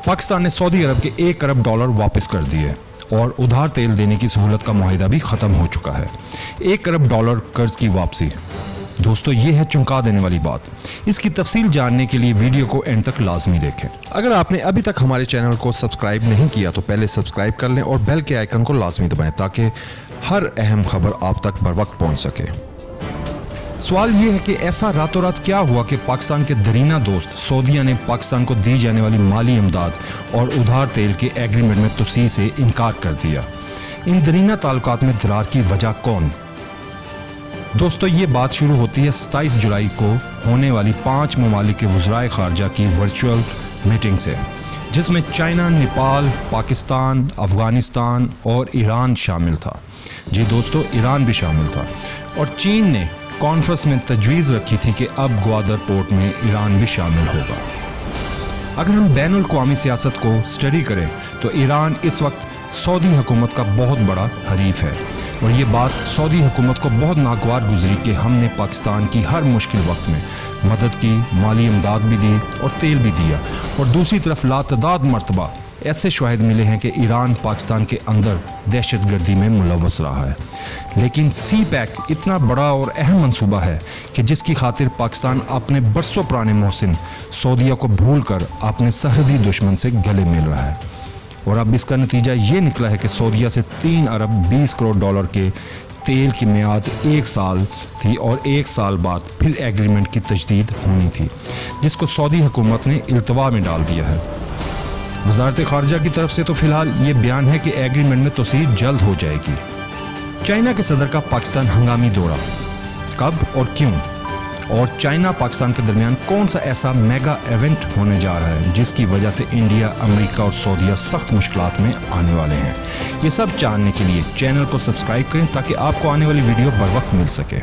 पाकिस्तान ने सऊदी अरब के $1 अरब वापस कर दिए और उधार तेल देने की सहूलत का मुआहिदा भी ख़त्म हो चुका है। $1 अरब कर्ज की वापसी। दोस्तों, ये है चौंका देने वाली बात। इसकी तफसील जानने के लिए वीडियो को एंड तक लाजमी देखें। अगर आपने अभी तक हमारे चैनल को सब्सक्राइब नहीं किया तो पहले सब्सक्राइब कर लें और बेल के आइकन को लाजमी दबाएं ताकि हर अहम खबर आप तक बर वक्त पहुंच सके। सवाल ये है कि ऐसा रातों रात क्या हुआ कि पाकिस्तान के दरीना दोस्त सऊदीया ने पाकिस्तान को दी जाने वाली माली इमदाद और उधार तेल के एग्रीमेंट में तोसीह से इनकार कर दिया। इन दरीना ताल्लुकात में दरार की वजह कौन? दोस्तों, ये बात शुरू होती है 27 जुलाई को होने वाली 5 ममालिक के वज़राए ख़ारजा की वर्चुअल मीटिंग से, जिसमें चाइना, नेपाल, पाकिस्तान, अफ़गानिस्तान और ईरान शामिल था। जी दोस्तों, ईरान भी शामिल था। और चीन ने कॉन्फ्रेंस में तजवीज़ रखी थी कि अब ग्वादर पोर्ट में ईरान भी शामिल होगा। अगर हम बैनुल अक़वामी सियासत को स्टडी करें तो ईरान इस वक्त सऊदी हुकूमत का बहुत बड़ा हरीफ है और ये बात सऊदी हुकूमत को बहुत नागवार गुजरी कि हमने पाकिस्तान की हर मुश्किल वक्त में मदद की, माली इमदाद भी दी और तेल भी दिया। और दूसरी तरफ लातदाद मरतबा ऐसे शवाहिद मिले हैं कि ईरान पाकिस्तान के अंदर दहशतगर्दी में मुलव्वस रहा है। लेकिन सी पैक इतना बड़ा और अहम मंसूबा है कि जिसकी खातिर पाकिस्तान अपने बरसों पुराने मोहसिन सऊदीया को भूल कर अपने सरहदी दुश्मन से गले मिल रहा है। और अब इसका नतीजा ये निकला है कि सऊदीया से $3 अरब 20 करोड़ के तेल की मियाद 1 साल थी और 1 साल बाद फिर एग्रीमेंट की तजदीद होनी थी, जिसको सऊदी हुकूमत ने इल्तवा में डाल दिया है। वज़ारत ख़ारजा की तरफ से तो फिलहाल ये बयान है कि एग्रीमेंट में तोसीह जल्द हो जाएगी। चाइना के सदर का पाकिस्तान हंगामी दौरा, कब और क्यों? और चाइना पाकिस्तान के दरमियान कौन सा ऐसा मेगा इवेंट होने जा रहा है जिसकी वजह से इंडिया, अमेरिका और सऊदीया सख्त मुश्किलात में आने वाले हैं? ये सब जानने के लिए चैनल को सब्सक्राइब करें ताकि आपको आने वाली वीडियो बर वक्त मिल सके।